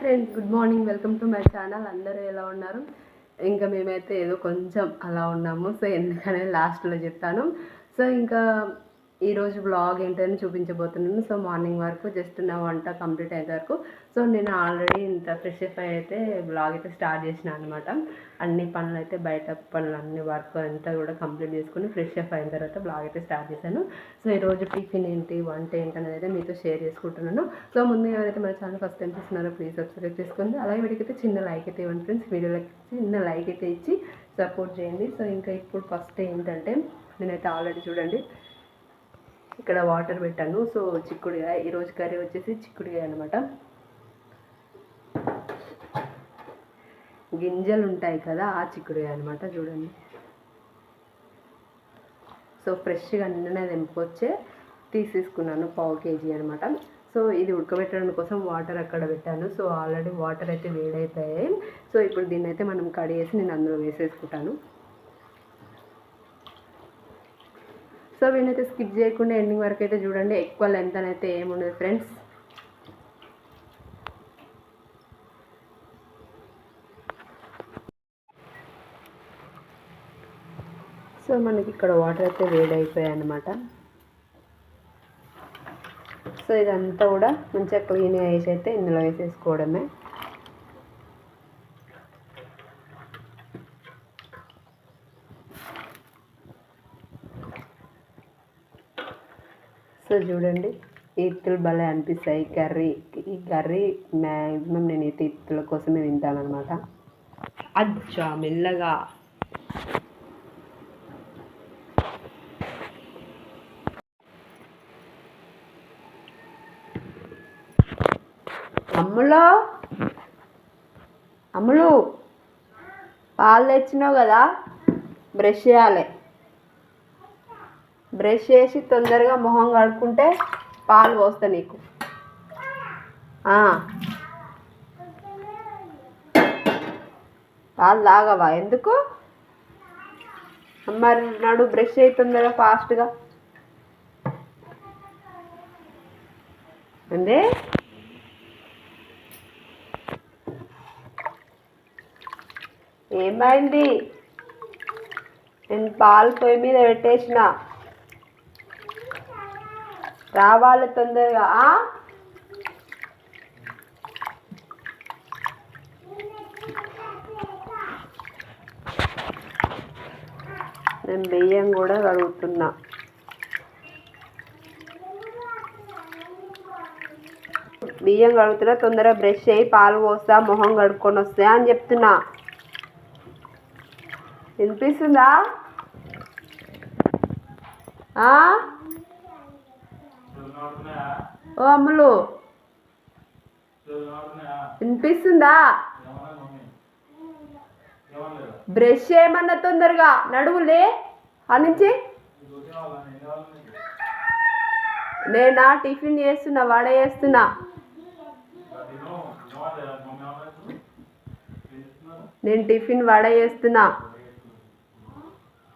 Friends, good morning. Welcome to my channel. అందరూ ఎలా ఉన్నారు? ఇంకా మేమైతే ఏదో కొంచెం అలా ఉన్నాము. సో ఎందుకనే లాస్ట్లో చెప్తాను. సో ఇంకా ఈరోజు బ్లాగ్ ఏంటని చూపించబోతున్నాను. సో మార్నింగ్ వరకు జస్ట్ నా వంట కంప్లీట్ అయ్యే వరకు. సో నేను ఆల్రెడీ ఇంత ఫ్రెష్ అప్ అయితే బ్లాగ్ అయితే స్టార్ట్ చేసిన అనమాట. అన్ని పనులు అయితే బయట పనులు అన్ని వర్క్ అంతా కూడా కంప్లీట్ చేసుకుని ఫ్రెష్ అప్ అయిన తర్వాత బ్లాగ్ అయితే స్టార్ట్ చేశాను. సో ఈరోజు టిఫిన్ ఏంటి, వంట ఏంటి అనేది అయితే మీతో షేర్ చేసుకుంటున్నాను. సో ముందు ఎవరైతే మన ఛానల్ ఫస్ట్ టైం చూస్తున్నారో ప్లీజ్ సబ్స్క్రైబ్ చేసుకోండి. అలాగే వీడికైతే చిన్న లైక్ అయితే ఇవ్వండి ఫ్రెండ్స్. వీడియోలకి చిన్న లైక్ అయితే ఇచ్చి సపోర్ట్ చేయండి. సో ఇంకా ఇప్పుడు ఫస్ట్ ఏంటంటే నేనైతే ఆల్రెడీ చూడండి ఇక్కడ వాటర్ పెట్టాను. సో చిక్కుడుగా ఈరోజు కర్రీ వచ్చేసి చిక్కుడుగా అనమాట. గింజలు ఉంటాయి కదా, ఆ చిక్కుడుగా అనమాట. చూడండి, సో ఫ్రెష్గా నిన్ననే తెంపుకొచ్చే తీసేసుకున్నాను, 1/2 kg అనమాట. సో ఇది ఉడకబెట్టడం కోసం వాటర్ అక్కడ పెట్టాను. సో ఆల్రెడీ వాటర్ అయితే వేడైపోయాయి. సో ఇప్పుడు దీన్ని అయితే మనం కడిగేసి నేను అందులో వేసేసుకుంటాను. సో వీనైతే స్కిప్ చేయకుండా ఎండింగ్ వరకు అయితే చూడండి. ఎక్కువ లెంత్ అయితే ఏముండదు ఫ్రెండ్స్. సో మనకి ఇక్కడ వాటర్ అయితే వేడైపోయాయి అన్నమాట. సో ఇదంతా కూడా మంచిగా క్లీన్గా వేసి అయితే ఇందులో వేసేసుకోవడమే. సో చూడండి, ఇత్తులు భలే అనిపిస్తాయి ఈ కర్రీ మ్యాక్సిమం నేను అయితే ఇత్తుల కోసమే తింటాను అనమాట. అచ్చా మెల్లగా అమ్ములు పాలు తెచ్చినావు కదా, బ్రష్ చేయాలి. బ్రష్ చేసి తొందరగా మొహం కడుక్కుంటే పాలు పోస్తా నీకు. పాలు తాగవా? ఎందుకు? మరి నాడు బ్రష్ చేయి తొందరగా ఫాస్ట్గా. అంటే ఏమైంది? నేను పాలు పొయ్యి మీద పెట్టేసిన, రావాలి తొందరగా. నేను బియ్యం కూడా కడుగుతున్నా. బియ్యం కడుగుతున్నా, తొందరగా బ్రష్ చేయి, పాలు పోస్తా, మొహం కడుక్కొని వస్తా అని చెప్తున్నా. వినిపిస్తుందా? ఓ అమ్ములు, వినిపిస్తుందా? బ్రష్ చేయమన్నా తొందరగా, నడువులే అనించి. నేనా టిఫిన్ చేస్తున్నా, వడ చేస్తున్నా. నేను టిఫిన్ వడ చేస్తున్నా.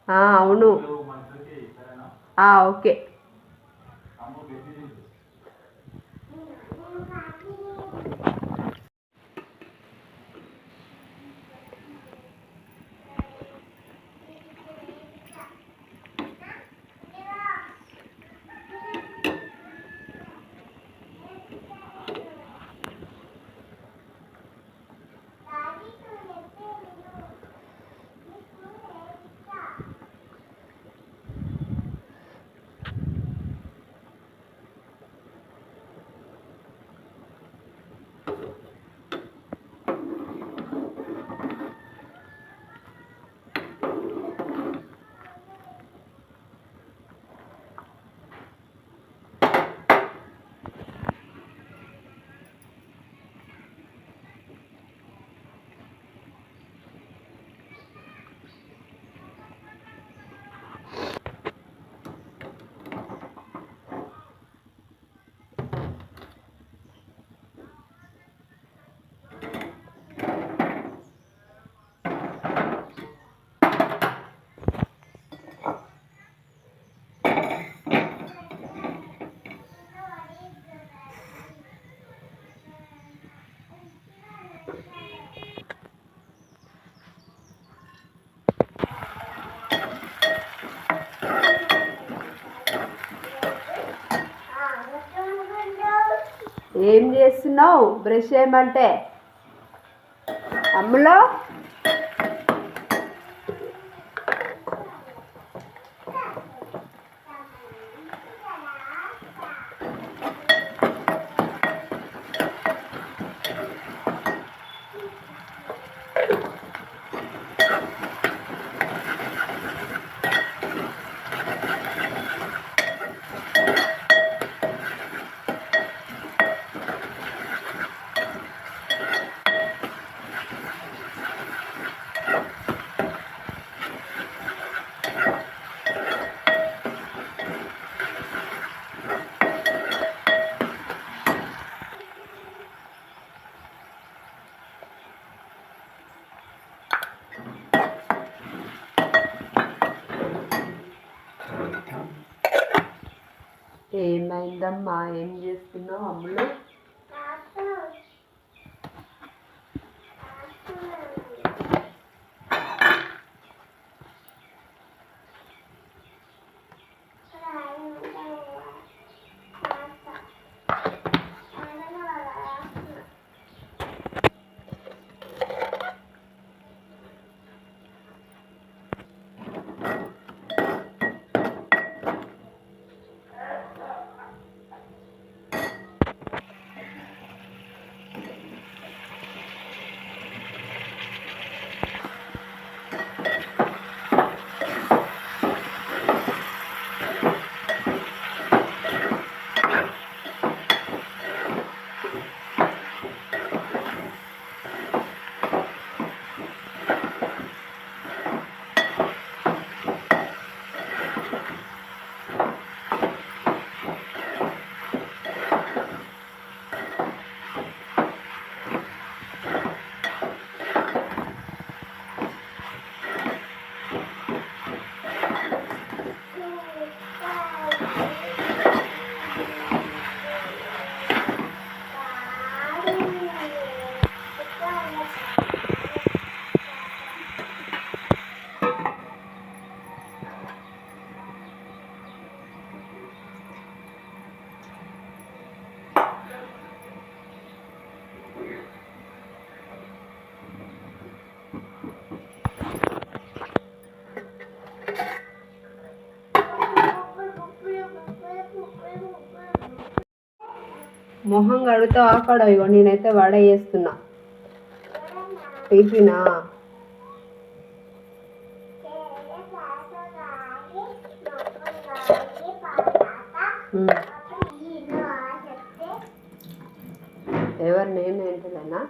అవును, ఓకే. ఏం చేస్తున్నావు? బ్రష్ చేయమంటే అమ్ములో ఏమైందమ్మా? ఏం చేస్తున్నావు అమ్ములు? మొహం కడుగుతావు అక్కడ? ఇగో నేనైతే వడ వేస్తున్నా. టిఫినా? ఎవరు? నేను ఏంటిదన్నా?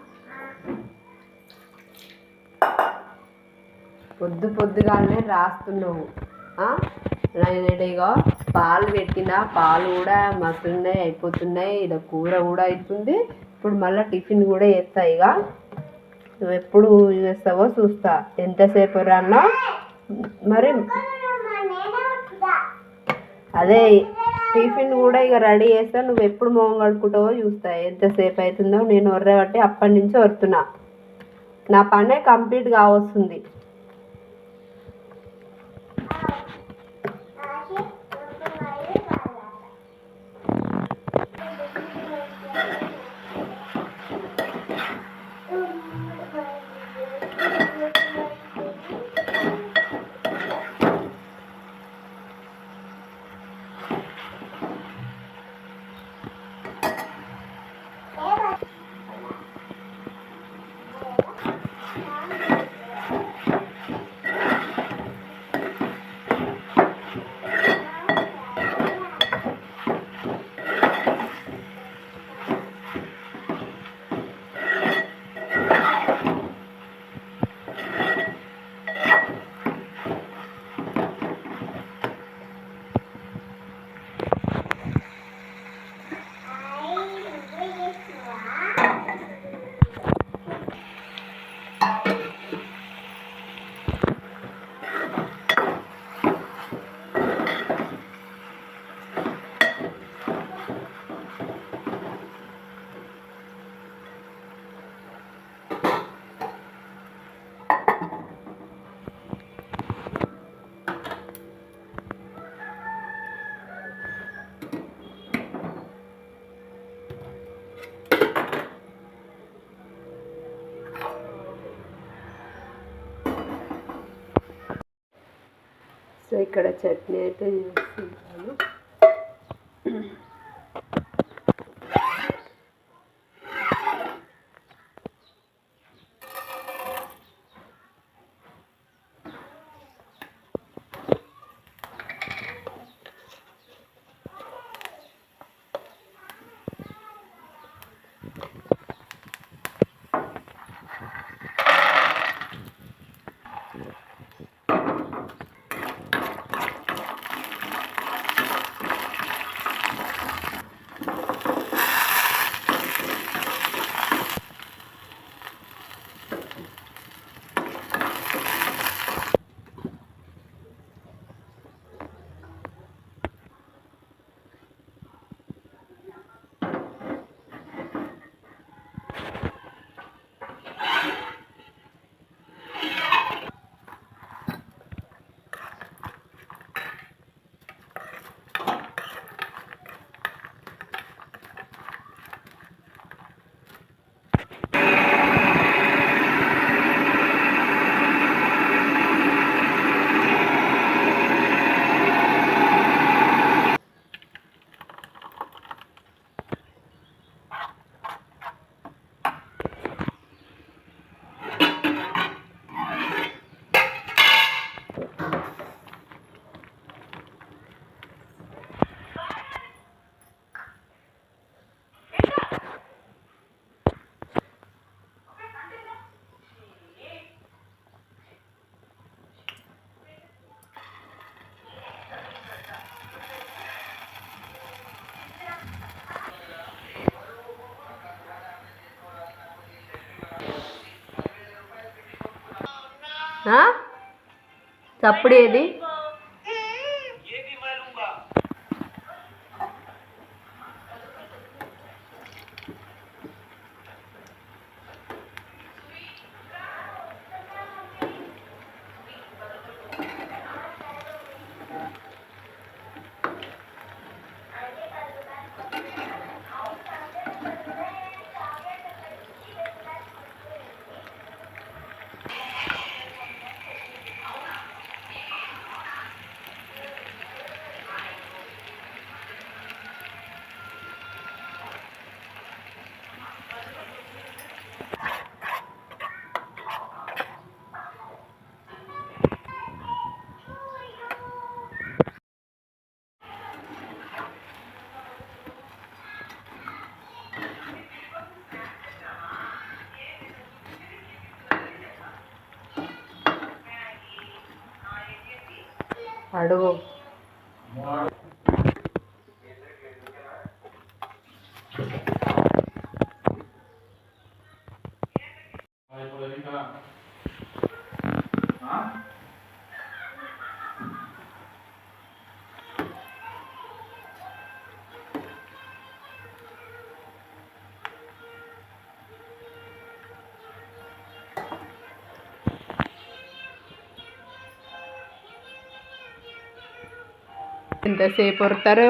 పొద్దుగానే రాస్తున్నావు. నేనేటిగో పాలు పెట్టినా, పాలు కూడా మస్తున్నాయి, అయిపోతున్నాయి. ఇలా కూర కూడా అవుతుంది. ఇప్పుడు మళ్ళీ టిఫిన్ కూడా చేస్తా. ఇక నువ్వు ఎప్పుడు చేస్తావో చూస్తా. ఎంతసేపు రాన్నా మరి. అదే టిఫిన్ కూడా ఇక రెడీ చేస్తా. నువ్వు ఎప్పుడు మొహం కడుక్కుంటావో చూస్తా. ఎంతసేపు అవుతుందో నేను ఒర్రే బట్టి అప్పటి నుంచి వస్తున్నా. నా పనే కంప్లీట్ కావస్తుంది. సో ఇక్కడ చట్నీ అయితే చేస్తున్నాను. చప్పుడు ఏది? అడుగు. ఎంతసేపు వరుతారు?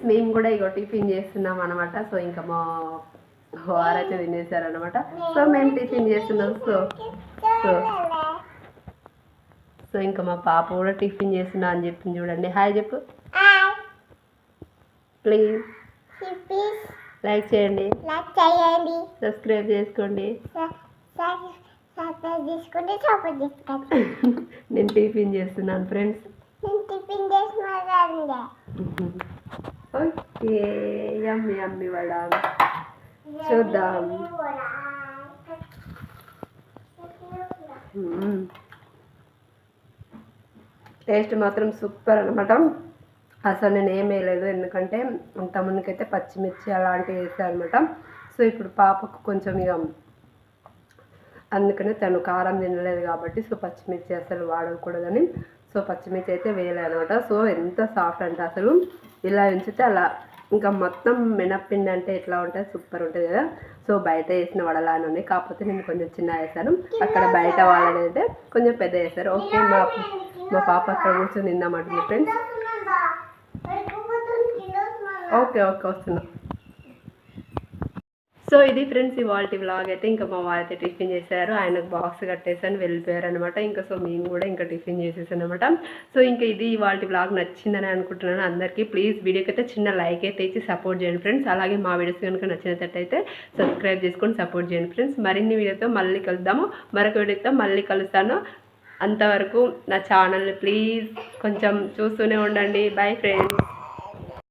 మేము కూడా ఇగో టిఫిన్ చేస్తున్నాం అనమాట. సో ఇంకా మా వారైతే తినేసారనమాట. సో మేము టిఫిన్ చేస్తున్నాం. సో సో సో ఇంకా మా పాప కూడా టిఫిన్ చేస్తున్నా అని చెప్పింది. చూడండి, హాయ్ చెప్పు ప్లీజ్. లైక్ చేయండి, సబ్స్క్రైబ్ చేసుకోండి. నేను టిఫిన్ చేస్తున్నాను ఫ్రెండ్స్. ఓకే, యమ్మీ యమ్మీ వడ చూద్దాం. టేస్ట్ మాత్రం సూపర్ అనమాట. అసలు నేను ఏం వేయలేదు, ఎందుకంటే అంతమందికైతే పచ్చిమిర్చి అలాంటివి వేసాను అనమాట. సో ఇప్పుడు పాపకు కొంచెం ఇక అందుకనే తను కారం తినలేదు కాబట్టి సో పచ్చిమిర్చి అసలు వాడకూడదని సో పచ్చిమిర్చి అయితే వేయలేదు అనమాట. సో ఎంత సాఫ్ట్ అంటే అసలు ఇలా ఉంచితే అలా ఇంకా మొత్తం మినప్పిండి అంటే ఎట్లా ఉంటుంది, సూపర్ ఉంటుంది కదా. సో బయట వేసిన వడలానే ఉన్నాయి, కాకపోతే నేను కొంచెం చిన్న వేసాను. అక్కడ బయట వాళ్ళని అయితే కొంచెం పెద్ద వేస్తారు. ఓకే, మా పాప అక్కడ కూర్చొని తిందామంటుంది ఫ్రెండ్స్. ఓకే ఓకే వస్తున్నా. సో ఇది ఫ్రెండ్స్ ఇవాళ వ్లాగ్ అయితే. ఇంకా మా వాళ్ళైతే టిఫిన్ చేశారు, ఆయనకు బాక్స్ కట్టేసాను వెళ్ళిపోయారు అనమాట. ఇంకా సో మేము కూడా ఇంకా టిఫిన్ చేసేసాను అనమాట. సో ఇంకా ఇది ఇవాళ వ్లాగ్ నచ్చిందని అనుకుంటున్నాను అందరికీ. ప్లీజ్ వీడియోకి అయితే చిన్న లైక్ అయితే ఇచ్చి సపోర్ట్ చేయండి ఫ్రెండ్స్. అలాగే మా వీడియోస్ కనుక నచ్చినట్టయితే సబ్స్క్రైబ్ చేసుకొని సపోర్ట్ చేయండి ఫ్రెండ్స్. మరిన్ని వీడియోతో మళ్ళీ కలుద్దాము, మరొక వీడియోతో మళ్ళీ కలుస్తాను. అంతవరకు నా ఛానల్ని ప్లీజ్ కొంచెం చూస్తూనే ఉండండి. Bye friends.